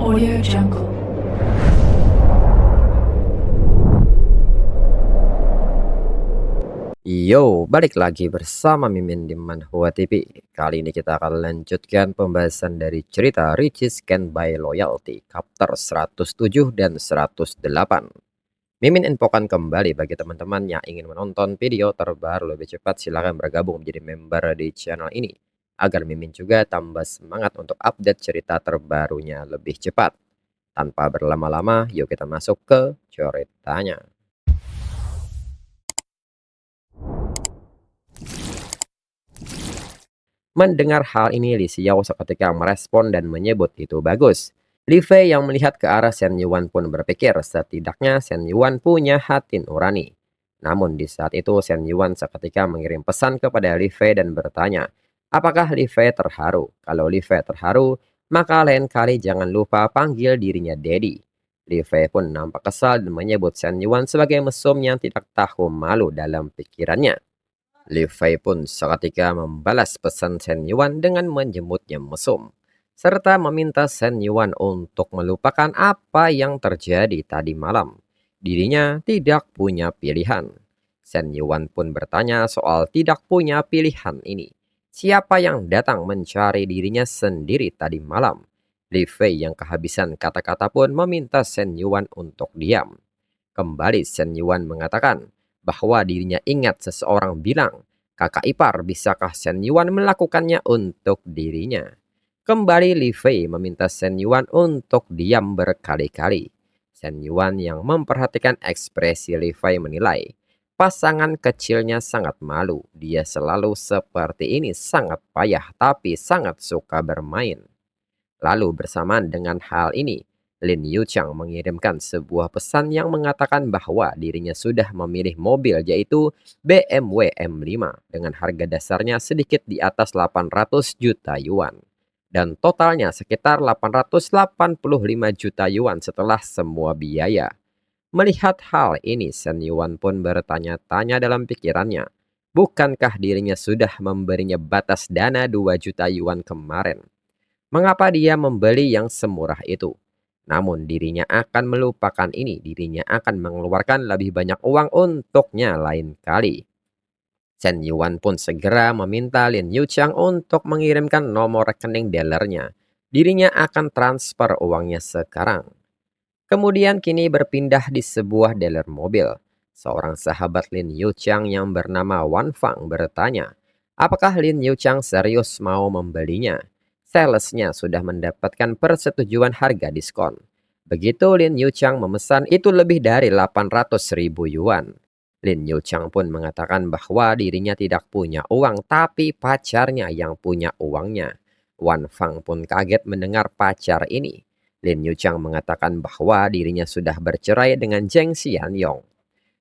Audio Jungle. Yo, balik lagi bersama Mimin di Manhwa TV. Kali ini kita akan lanjutkan pembahasan dari cerita Riches Can Buy Loyalty, chapter 107 dan 108. Mimin infokan kembali bagi teman-teman yang ingin menonton video terbaru lebih cepat, silahkan bergabung menjadi member di channel ini, agar Mimin juga tambah semangat untuk update cerita terbarunya lebih cepat. Tanpa berlama-lama, yuk kita masuk ke ceritanya. Mendengar hal ini, Li Xiao seketika merespon dan menyebut itu bagus. Li Fei yang melihat ke arah Shen Yuan pun berpikir setidaknya Shen Yuan punya hati nurani. Namun di saat itu Shen Yuan seketika mengirim pesan kepada Li Fei dan bertanya, apakah Li Fei terharu? Kalau Li Fei terharu, maka lain kali jangan lupa panggil dirinya Daddy. Li Fei pun nampak kesal dan menyebut Shen Yuan sebagai mesum yang tidak tahu malu dalam pikirannya. Li Fei pun seketika membalas pesan Shen Yuan dengan menjemputnya mesum, serta meminta Shen Yuan untuk melupakan apa yang terjadi tadi malam. Dirinya tidak punya pilihan. Shen Yuan pun bertanya soal tidak punya pilihan ini. Siapa yang datang mencari dirinya sendiri tadi malam? Li Fei yang kehabisan kata-kata pun meminta Shen Yuan untuk diam. Kembali Shen Yuan mengatakan bahwa dirinya ingat seseorang bilang, kakak ipar, bisakah Shen Yuan melakukannya untuk dirinya? Kembali Li Fei meminta Shen Yuan untuk diam berkali-kali. Shen Yuan yang memperhatikan ekspresi Li Fei menilai, pasangan kecilnya sangat malu. Dia selalu seperti ini, sangat payah tapi sangat suka bermain. Lalu bersamaan dengan hal ini, Lin Yuchang mengirimkan sebuah pesan yang mengatakan bahwa dirinya sudah memilih mobil yaitu BMW M5 dengan harga dasarnya sedikit di atas 800 juta yuan. Dan totalnya sekitar 885 juta yuan setelah semua biaya. Melihat hal ini, Shen Yuan pun bertanya-tanya dalam pikirannya. Bukankah dirinya sudah memberinya batas dana 2 juta yuan kemarin? Mengapa dia membeli yang semurah itu? Namun dirinya akan melupakan ini, dirinya akan mengeluarkan lebih banyak uang untuknya lain kali. Shen Yuan pun segera meminta Lin Yuchang untuk mengirimkan nomor rekening dealernya. Dirinya akan transfer uangnya sekarang. Kemudian kini berpindah di sebuah dealer mobil. Seorang sahabat Lin Yuchang yang bernama Wan Fang bertanya, apakah Lin Yuchang serius mau membelinya? Salesnya sudah mendapatkan persetujuan harga diskon. Begitu Lin Yuchang memesan itu lebih dari 800.000 yuan. Lin Yuchang pun mengatakan bahwa dirinya tidak punya uang tapi pacarnya yang punya uangnya. Wan Fang pun kaget mendengar pacar ini. Lin Yuchang mengatakan bahwa dirinya sudah bercerai dengan Zheng Xianyong.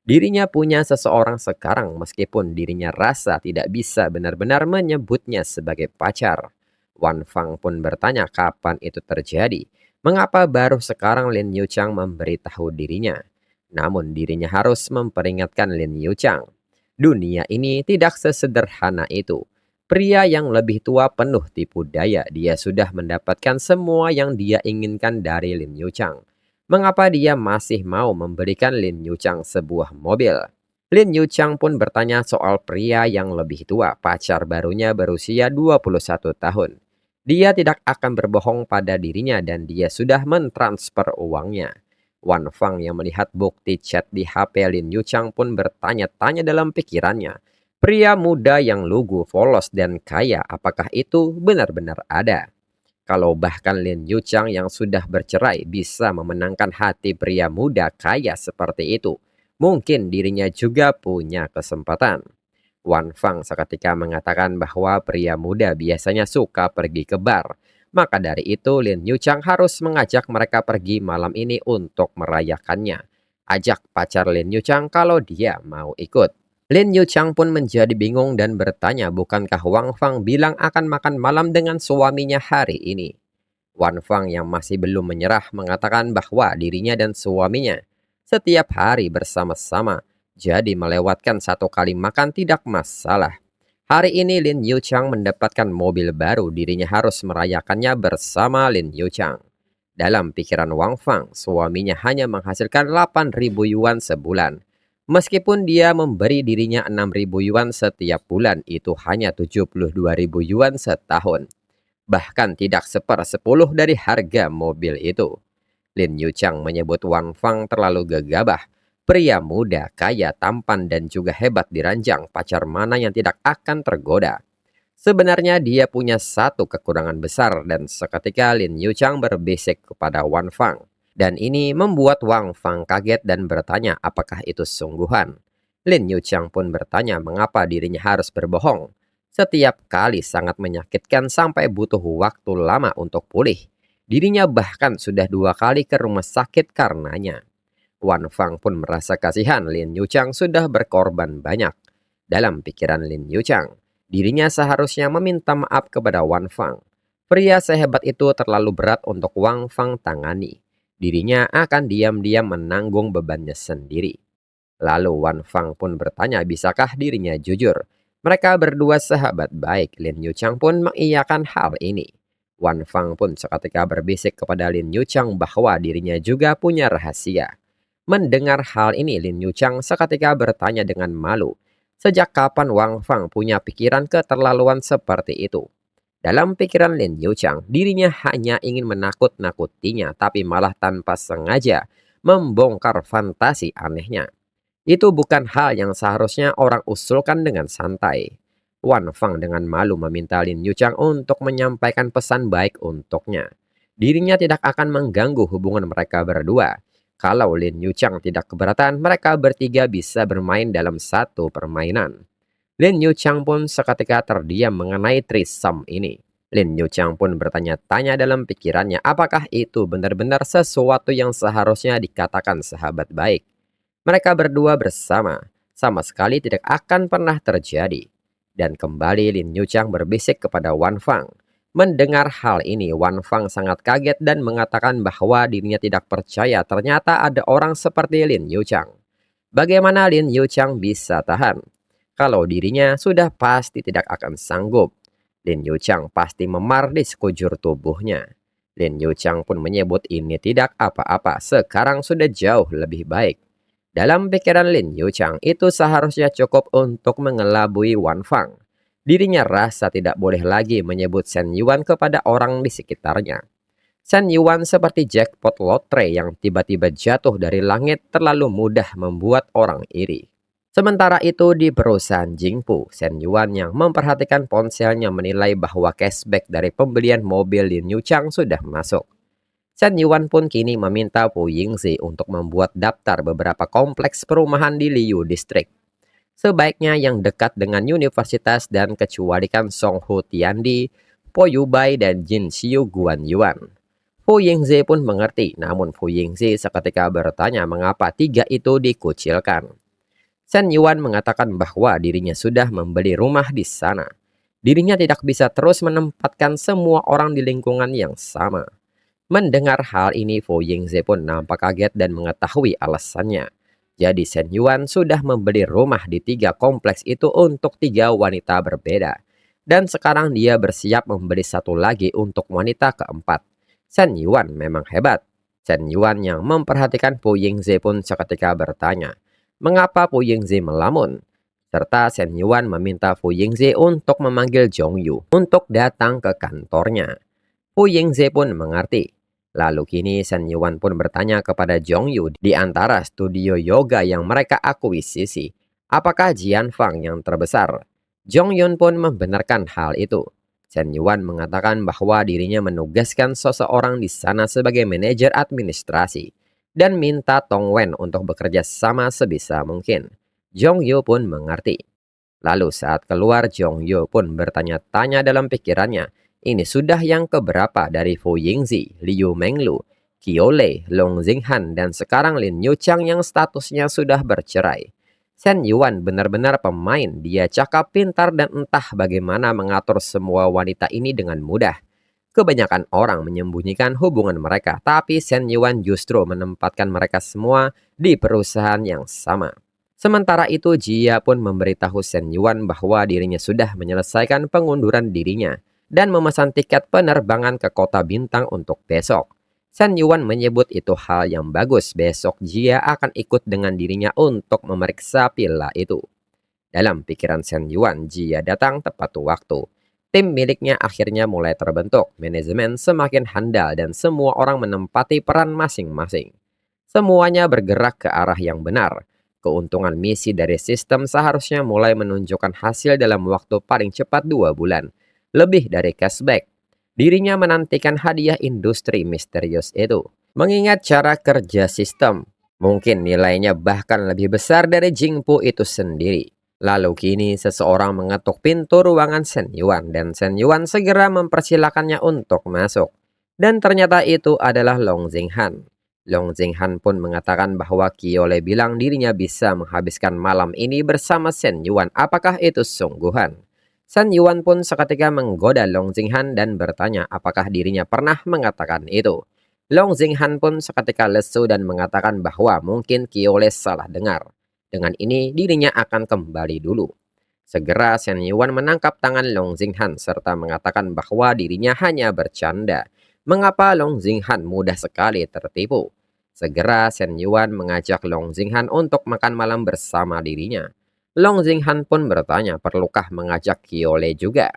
Dirinya punya seseorang sekarang meskipun dirinya rasa tidak bisa benar-benar menyebutnya sebagai pacar. Wan Fang pun bertanya kapan itu terjadi. Mengapa baru sekarang Lin Yuchang memberitahu dirinya? Namun dirinya harus memperingatkan Lin Yuchang. Dunia ini tidak sesederhana itu. Pria yang lebih tua penuh tipu daya. Dia sudah mendapatkan semua yang dia inginkan dari Lin Yuchang. Mengapa dia masih mau memberikan Lin Yuchang sebuah mobil? Lin Yuchang pun bertanya soal pria yang lebih tua. Pacar barunya berusia 21 tahun. Dia tidak akan berbohong pada dirinya dan dia sudah mentransfer uangnya. Wan Fang yang melihat bukti chat di HP Lin Yuchang pun bertanya-tanya dalam pikirannya. Pria muda yang lugu, polos, dan kaya, apakah itu benar-benar ada? Kalau bahkan Lin Yuchang yang sudah bercerai bisa memenangkan hati pria muda kaya seperti itu, mungkin dirinya juga punya kesempatan. Wan Fang seketika mengatakan bahwa pria muda biasanya suka pergi ke bar. Maka dari itu Lin Yuchang harus mengajak mereka pergi malam ini untuk merayakannya. Ajak pacar Lin Yuchang kalau dia mau ikut. Lin Yuchang pun menjadi bingung dan bertanya bukankah Wang Fang bilang akan makan malam dengan suaminya hari ini. Wan Fang yang masih belum menyerah mengatakan bahwa dirinya dan suaminya setiap hari bersama-sama. Jadi melewatkan satu kali makan tidak masalah. Hari ini Lin Yuchang mendapatkan mobil baru, dirinya harus merayakannya bersama Lin Yuchang. Dalam pikiran Wang Fang, suaminya hanya menghasilkan 8.000 yuan sebulan. Meskipun dia memberi dirinya 6.000 yuan setiap bulan, itu hanya 72.000 yuan setahun. Bahkan tidak sepersepuluh dari harga mobil itu. Lin Yuchang menyebut Wang Fang terlalu gegabah. Pria muda, kaya, tampan, dan juga hebat diranjang, pacar mana yang tidak akan tergoda. Sebenarnya dia punya satu kekurangan besar dan seketika Lin Yuchang berbisik kepada Wang Fang. Dan ini membuat Wang Fang kaget dan bertanya apakah itu sungguhan. Lin Yuchang pun bertanya mengapa dirinya harus berbohong. Setiap kali sangat menyakitkan sampai butuh waktu lama untuk pulih. Dirinya bahkan sudah 2 kali ke rumah sakit karenanya. Wan Fang pun merasa kasihan Lin Yuchang sudah berkorban banyak. Dalam pikiran Lin Yuchang, dirinya seharusnya meminta maaf kepada Wan Fang. Pria sehebat itu terlalu berat untuk Wang Fang tangani. Dirinya akan diam-diam menanggung bebannya sendiri. Lalu Wan Fang pun bertanya bisakah dirinya jujur. Mereka berdua sahabat baik. Lin Yuchang pun mengiyakan hal ini. Wan Fang pun seketika berbisik kepada Lin Yuchang bahwa dirinya juga punya rahasia. Mendengar hal ini, Lin Yuchang seketika bertanya dengan malu. Sejak kapan Wang Fang punya pikiran keterlaluan seperti itu? Dalam pikiran Lin Yuchang, dirinya hanya ingin menakut-nakutinya, tapi malah tanpa sengaja membongkar fantasi anehnya. Itu bukan hal yang seharusnya orang usulkan dengan santai. Wan Fang dengan malu meminta Lin Yuchang untuk menyampaikan pesan baik untuknya. Dirinya tidak akan mengganggu hubungan mereka berdua. Kalau Lin Yuchang tidak keberatan, mereka bertiga bisa bermain dalam satu permainan. Lin Yuchang pun seketika terdiam mengenai threesome ini. Lin Yuchang pun bertanya-tanya dalam pikirannya apakah itu benar-benar sesuatu yang seharusnya dikatakan sahabat baik. Mereka berdua bersama, sama sekali tidak akan pernah terjadi. Dan kembali Lin Yuchang berbisik kepada Wan Fang. Mendengar hal ini, Wan Fang sangat kaget dan mengatakan bahwa dirinya tidak percaya ternyata ada orang seperti Lin Yuchang. Bagaimana Lin Yuchang bisa tahan? Kalau dirinya sudah pasti tidak akan sanggup. Lin Yuchang pasti memar di sekujur tubuhnya. Lin Yuchang pun menyebut ini tidak apa-apa, sekarang sudah jauh lebih baik. Dalam pikiran Lin Yuchang, itu seharusnya cukup untuk mengelabui Wan Fang. Dirinya rasa tidak boleh lagi menyebut Shen Yuan kepada orang di sekitarnya. Shen Yuan seperti jackpot lotre yang tiba-tiba jatuh dari langit terlalu mudah membuat orang iri. Sementara itu di perusahaan Jingpu, Shen Yuan yang memperhatikan ponselnya menilai bahwa cashback dari pembelian mobil Lin Yuchang sudah masuk. Shen Yuan pun kini meminta Pu Yingzi untuk membuat daftar beberapa kompleks perumahan di Liu District. Sebaiknya yang dekat dengan universitas dan kecualikan Song Hu Tiandi, Po Yubai, dan Jin Xiu Guan Yuan. Pu Yingzi pun mengerti, namun Pu Yingzi seketika bertanya mengapa tiga itu dikucilkan. Shen Yuan mengatakan bahwa dirinya sudah membeli rumah di sana. Dirinya tidak bisa terus menempatkan semua orang di lingkungan yang sama. Mendengar hal ini, Fu Yingzi pun nampak kaget dan mengetahui alasannya. Jadi Shen Yuan sudah membeli rumah di 3 kompleks itu untuk 3 wanita berbeda. Dan sekarang dia bersiap membeli satu lagi untuk wanita keempat. Shen Yuan memang hebat. Shen Yuan yang memperhatikan Fu Yingzi pun seketika bertanya, mengapa Fu Yingzi melamun? Serta Shen Yuan meminta Fu Yingzi untuk memanggil Zhong Yu untuk datang ke kantornya. Fu Yingzi pun mengerti. Lalu kini Shen Yuan pun bertanya kepada Zhong Yu di antara studio yoga yang mereka akuisisi, apakah Jian Fang yang terbesar? Zhong Yun pun membenarkan hal itu. Shen Yuan mengatakan bahwa dirinya menugaskan seseorang di sana sebagai manajer administrasi dan minta Tong Wen untuk bekerja sama sebisa mungkin. Zhong Yu pun mengerti. Lalu saat keluar, Zhong Yu pun bertanya-tanya dalam pikirannya, ini sudah yang keberapa dari Fu Yingzi, Liu Menglu, Qiolei, Long Jinghan, dan sekarang Lin Yuchang yang statusnya sudah bercerai. Shen Yuan benar-benar pemain, dia cakap pintar dan entah bagaimana mengatur semua wanita ini dengan mudah. Kebanyakan orang menyembunyikan hubungan mereka, tapi Shen Yuan justru menempatkan mereka semua di perusahaan yang sama. Sementara itu, Jia pun memberitahu Shen Yuan bahwa dirinya sudah menyelesaikan pengunduran dirinya dan memesan tiket penerbangan ke kota bintang untuk besok. Shen Yuan menyebut itu hal yang bagus. Besok Jia akan ikut dengan dirinya untuk memeriksa pila itu. Dalam pikiran Shen Yuan, Jia datang tepat waktu. Tim miliknya akhirnya mulai terbentuk. Manajemen semakin handal dan semua orang menempati peran masing-masing. Semuanya bergerak ke arah yang benar. Keuntungan misi dari sistem seharusnya mulai menunjukkan hasil dalam waktu paling cepat 2 bulan. Lebih dari cashback. Dirinya menantikan hadiah industri misterius itu. Mengingat cara kerja sistem, mungkin nilainya bahkan lebih besar dari Jingpu itu sendiri. Lalu kini seseorang mengetuk pintu ruangan Shen Yuan dan Shen Yuan segera mempersilakannya untuk masuk. Dan ternyata itu adalah Long Jinghan. Long Jinghan pun mengatakan bahwa Qiole bilang dirinya bisa menghabiskan malam ini bersama Shen Yuan. Apakah itu sungguhan? Shen Yuan pun seketika menggoda Long Jinghan dan bertanya apakah dirinya pernah mengatakan itu. Long Jinghan pun seketika lesu dan mengatakan bahwa mungkin Qiole salah dengar. Dengan ini dirinya akan kembali dulu. Segera Shen Yuan menangkap tangan Long Jinghan serta mengatakan bahwa dirinya hanya bercanda. Mengapa Long Jinghan mudah sekali tertipu? Segera Shen Yuan mengajak Long Jinghan untuk makan malam bersama dirinya. Long Jinghan pun bertanya perlukah mengajak Qiole juga.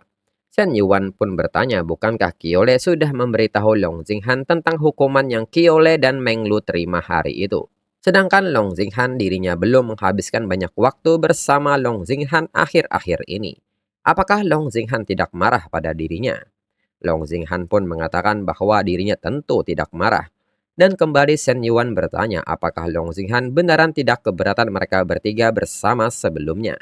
Shen Yuan pun bertanya bukankah Qiole sudah memberitahu Long Jinghan tentang hukuman yang Qiole dan Meng Lu terima hari itu. Sedangkan Long Jinghan dirinya belum menghabiskan banyak waktu bersama Long Jinghan akhir-akhir ini. Apakah Long Jinghan tidak marah pada dirinya? Long Jinghan pun mengatakan bahwa dirinya tentu tidak marah. Dan kembali Shen Yuan bertanya apakah Long Jinghan beneran tidak keberatan mereka bertiga bersama sebelumnya.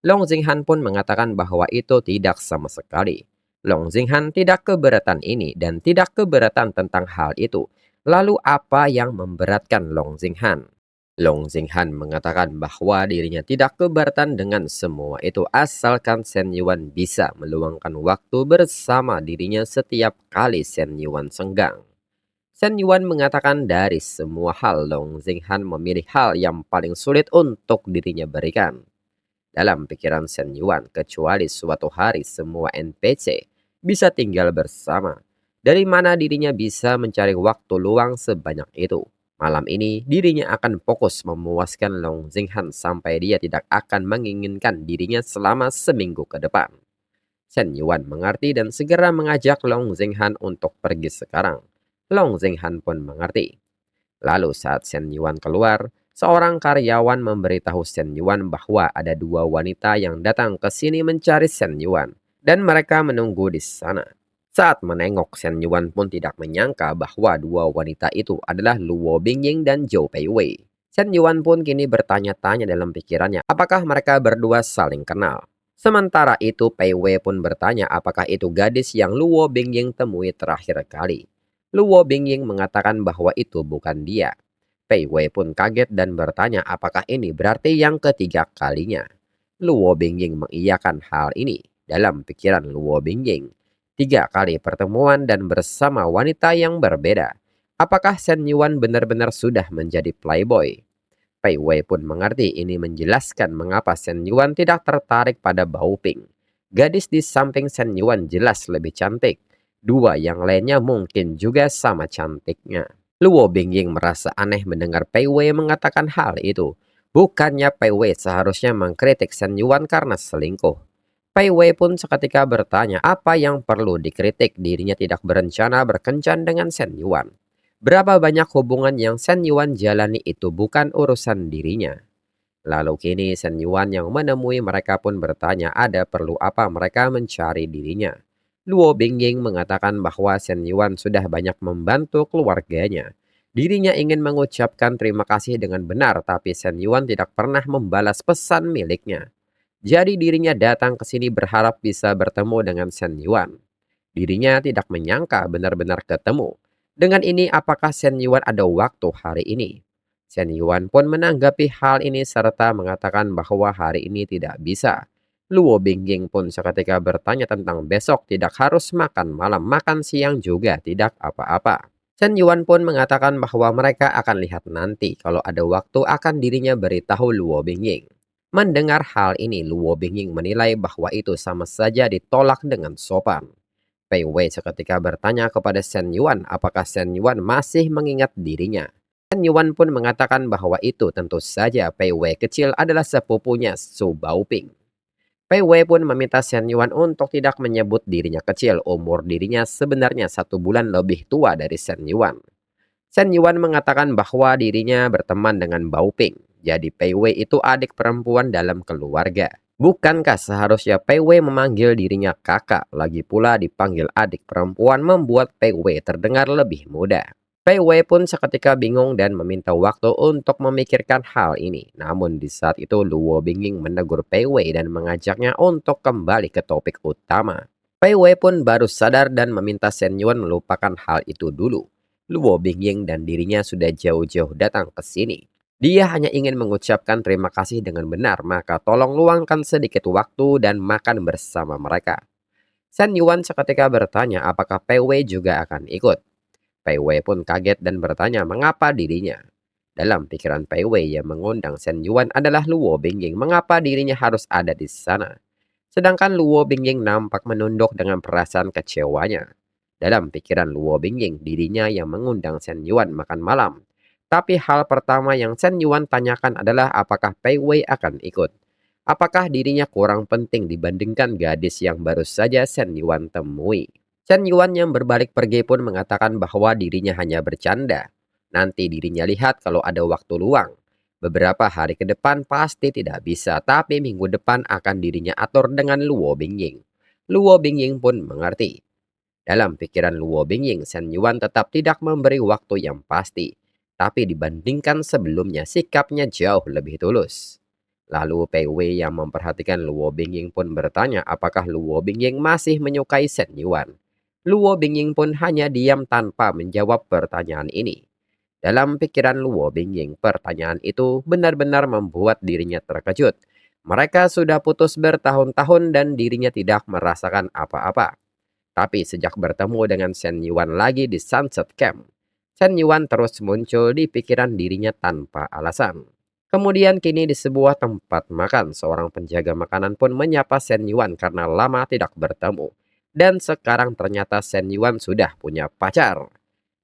Long Jinghan pun mengatakan bahwa itu tidak sama sekali. Long Jinghan tidak keberatan ini dan tidak keberatan tentang hal itu. Lalu apa yang memberatkan Long Jinghan? Long Jinghan mengatakan bahwa dirinya tidak keberatan dengan semua itu asalkan Shen Yuan bisa meluangkan waktu bersama dirinya setiap kali Shen Yuan senggang. Shen Yuan mengatakan dari semua hal Long Jinghan memilih hal yang paling sulit untuk dirinya berikan. Dalam pikiran Shen Yuan, kecuali suatu hari semua NPC bisa tinggal bersama. Dari mana dirinya bisa mencari waktu luang sebanyak itu? Malam ini dirinya akan fokus memuaskan Long Jinghan sampai dia tidak akan menginginkan dirinya selama seminggu ke depan. Shen Yuan mengerti dan segera mengajak Long Jinghan untuk pergi sekarang. Long Jinghan pun mengerti. Lalu saat Shen Yuan keluar, seorang karyawan memberitahu Shen Yuan bahwa ada 2 wanita yang datang ke sini mencari Shen Yuan. Dan mereka menunggu di sana. Saat menengok, Shen Yuan pun tidak menyangka bahwa 2 wanita itu adalah Luo Bingying dan Zhou Peiwei. Shen Yuan pun kini bertanya-tanya dalam pikirannya apakah mereka berdua saling kenal. Sementara itu Peiwei pun bertanya apakah itu gadis yang Luo Bingying temui terakhir kali. Luo Bingying mengatakan bahwa itu bukan dia. Peiwei pun kaget dan bertanya apakah ini berarti yang ketiga kalinya. Luo Bingying mengiyakan hal ini. Dalam pikiran Luo Bingying, 3 kali pertemuan dan bersama wanita yang berbeda. Apakah Shen Yuan benar-benar sudah menjadi playboy? Peiwei pun mengerti ini menjelaskan mengapa Shen Yuan tidak tertarik pada Bao Ping. Gadis di samping Shen Yuan jelas lebih cantik. 2 yang lainnya mungkin juga sama cantiknya. Luo Bingying merasa aneh mendengar Peiwei mengatakan hal itu. Bukannya Peiwei seharusnya mengkritik Shen Yuan karena selingkuh. Peiwei pun seketika bertanya apa yang perlu dikritik. Dirinya tidak berencana berkencan dengan Shen Yuan. Berapa banyak hubungan yang Shen Yuan jalani itu bukan urusan dirinya. Lalu kini Shen Yuan yang menemui mereka pun bertanya ada perlu apa mereka mencari dirinya. Luo Bingying mengatakan bahwa Shen Yuan sudah banyak membantu keluarganya. Dirinya ingin mengucapkan terima kasih dengan benar tapi Shen Yuan tidak pernah membalas pesan miliknya. Jadi dirinya datang ke sini berharap bisa bertemu dengan Shen Yuan. Dirinya tidak menyangka benar-benar ketemu. Dengan ini apakah Shen Yuan ada waktu hari ini? Shen Yuan pun menanggapi hal ini serta mengatakan bahwa hari ini tidak bisa. Luo Bingying pun seketika bertanya tentang besok tidak harus makan malam, makan siang juga tidak apa-apa. Shen Yuan pun mengatakan bahwa mereka akan lihat nanti kalau ada waktu akan dirinya beritahu Luo Bingying. Mendengar hal ini Luo Bingying menilai bahwa itu sama saja ditolak dengan sopan. Pei Wei seketika bertanya kepada Shen Yuan apakah Shen Yuan masih mengingat dirinya. Shen Yuan pun mengatakan bahwa itu tentu saja Pei Wei kecil adalah sepupunya Su Baoping. Pei Wei pun meminta Shen Yuan untuk tidak menyebut dirinya kecil, umur dirinya sebenarnya 1 bulan lebih tua dari Shen Yuan. Shen Yuan mengatakan bahwa dirinya berteman dengan Baoping, jadi Pei Wei itu adik perempuan dalam keluarga. Bukankah seharusnya Pei Wei memanggil dirinya kakak, lagi pula dipanggil adik perempuan membuat Pei Wei terdengar lebih muda. Pei Wei pun seketika bingung dan meminta waktu untuk memikirkan hal ini. Namun di saat itu Luo Bingying menegur Pei Wei dan mengajaknya untuk kembali ke topik utama. Pei Wei pun baru sadar dan meminta Shen Yuan melupakan hal itu dulu. Luo Bingying dan dirinya sudah jauh-jauh datang ke sini. Dia hanya ingin mengucapkan terima kasih dengan benar, maka tolong luangkan sedikit waktu dan makan bersama mereka. Shen Yuan seketika bertanya apakah Pei Wei juga akan ikut. Pei Wei pun kaget dan bertanya mengapa dirinya. Dalam pikiran Pei Wei yang mengundang Shen Yuan adalah Luo Bingying, mengapa dirinya harus ada di sana. Sedangkan Luo Bingying nampak menunduk dengan perasaan kecewanya. Dalam pikiran Luo Bingying, dirinya yang mengundang Shen Yuan makan malam. Tapi hal pertama yang Shen Yuan tanyakan adalah apakah Pei Wei akan ikut. Apakah dirinya kurang penting dibandingkan gadis yang baru saja Shen Yuan temui. Shen Yuan yang berbalik pergi pun mengatakan bahwa dirinya hanya bercanda. Nanti dirinya lihat kalau ada waktu luang. Beberapa hari ke depan pasti tidak bisa, tapi minggu depan akan dirinya atur dengan Luo Bingying. Luo Bingying pun mengerti. Dalam pikiran Luo Bingying, Shen Yuan tetap tidak memberi waktu yang pasti. Tapi dibandingkan sebelumnya, sikapnya jauh lebih tulus. Lalu Pei Wei yang memperhatikan Luo Bingying pun bertanya apakah Luo Bingying masih menyukai Shen Yuan. Luo Bingying pun hanya diam tanpa menjawab pertanyaan ini. Dalam pikiran Luo Bingying, pertanyaan itu benar-benar membuat dirinya terkejut. Mereka sudah putus bertahun-tahun dan dirinya tidak merasakan apa-apa. Tapi sejak bertemu dengan Shen Yuan lagi di Sunset Camp, Shen Yuan terus muncul di pikiran dirinya tanpa alasan. Kemudian kini di sebuah tempat makan, seorang penjaga makanan pun menyapa Shen Yuan karena lama tidak bertemu. Dan sekarang ternyata Shen Yuan sudah punya pacar.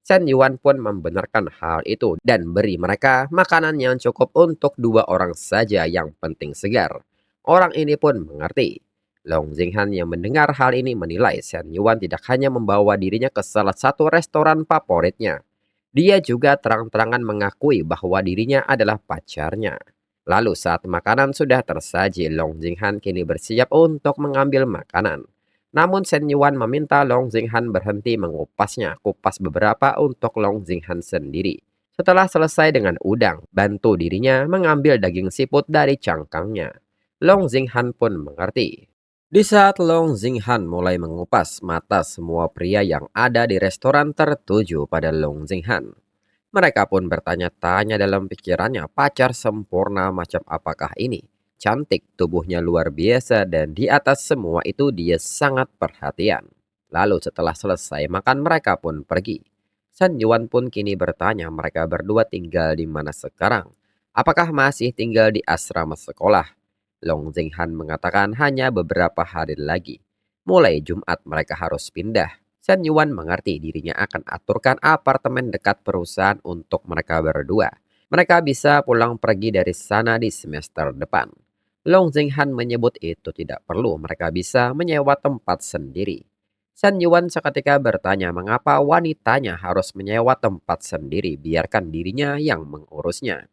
Shen Yuan pun membenarkan hal itu dan beri mereka makanan yang cukup untuk 2 orang saja yang penting segar. Orang ini pun mengerti. Long Jinghan yang mendengar hal ini menilai Shen Yuan tidak hanya membawa dirinya ke salah satu restoran favoritnya. Dia juga terang-terangan mengakui bahwa dirinya adalah pacarnya. Lalu saat makanan sudah tersaji, Long Jinghan kini bersiap untuk mengambil makanan. Namun Shen Yuan meminta Long Jinghan berhenti mengupasnya, kupas beberapa untuk Long Jinghan sendiri. Setelah selesai dengan udang, bantu dirinya mengambil daging siput dari cangkangnya. Long Jinghan pun mengerti. Di saat Long Jinghan mulai mengupas, mata semua pria yang ada di restoran tertuju pada Long Jinghan. Mereka pun bertanya-tanya dalam pikirannya, pacar sempurna macam apakah ini? Cantik, tubuhnya luar biasa, dan di atas semua itu dia sangat perhatian. Lalu setelah selesai makan mereka pun pergi. Shen Yuan pun kini bertanya mereka berdua tinggal di mana sekarang. Apakah masih tinggal di asrama sekolah? Long Jinghan mengatakan hanya beberapa hari lagi. Mulai Jumat mereka harus pindah. Shen Yuan mengerti dirinya akan aturkan apartemen dekat perusahaan untuk mereka berdua. Mereka bisa pulang pergi dari sana di semester depan. Long Jinghan menyebut itu tidak perlu, mereka bisa menyewa tempat sendiri. Shen Yuan seketika bertanya mengapa wanitanya harus menyewa tempat sendiri, biarkan dirinya yang mengurusnya.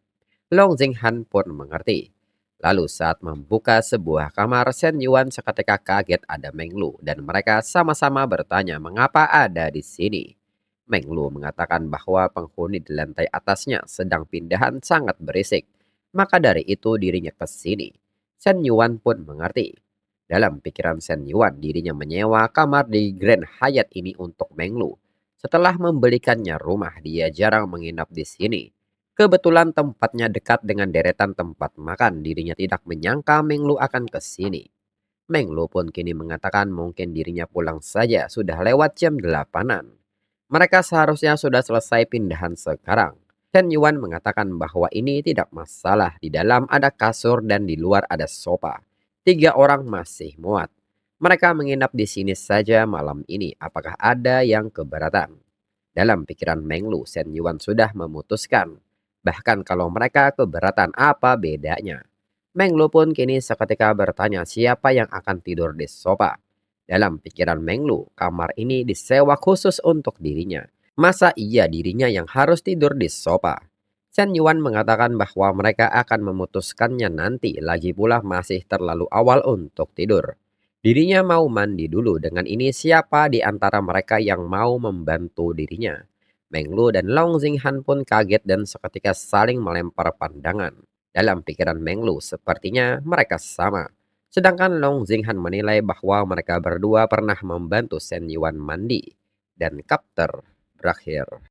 Long Jinghan pun mengerti. Lalu saat membuka sebuah kamar, Shen Yuan seketika kaget ada Meng Lu dan mereka sama-sama bertanya mengapa ada di sini. Meng Lu mengatakan bahwa penghuni di lantai atasnya sedang pindahan sangat berisik. Maka dari itu dirinya ke sini. Shen Yuan pun mengerti. Dalam pikiran Shen Yuan, dirinya menyewa kamar di Grand Hyatt ini untuk Meng Lu. Setelah membelikannya rumah, dia jarang menginap di sini. Kebetulan tempatnya dekat dengan deretan tempat makan, dirinya tidak menyangka Meng Lu akan ke sini. Meng Lu pun kini mengatakan mungkin dirinya pulang saja, sudah lewat jam 8-an. Mereka seharusnya sudah selesai pindahan sekarang. Shen Yuan mengatakan bahwa ini tidak masalah, di dalam ada kasur dan di luar ada sofa. 3 orang masih muat. Mereka menginap di sini saja malam ini. Apakah ada yang keberatan? Dalam pikiran Menglu, Shen Yuan sudah memutuskan. Bahkan kalau mereka keberatan, apa bedanya? Menglu pun kini seketika bertanya siapa yang akan tidur di sofa. Dalam pikiran Menglu, kamar ini disewa khusus untuk dirinya. Masa iya dirinya yang harus tidur di sofa? Shen Yuan mengatakan bahwa mereka akan memutuskannya nanti, lagi pula masih terlalu awal untuk tidur. Dirinya mau mandi dulu. Dengan ini siapa di antara mereka yang mau membantu dirinya? Menglu dan Long Xinghan pun kaget dan seketika saling melempar pandangan. Dalam pikiran Menglu, sepertinya mereka sama. Sedangkan Long Xinghan menilai bahwa mereka berdua pernah membantu Shen Yuan mandi. Dan kapter berakhir.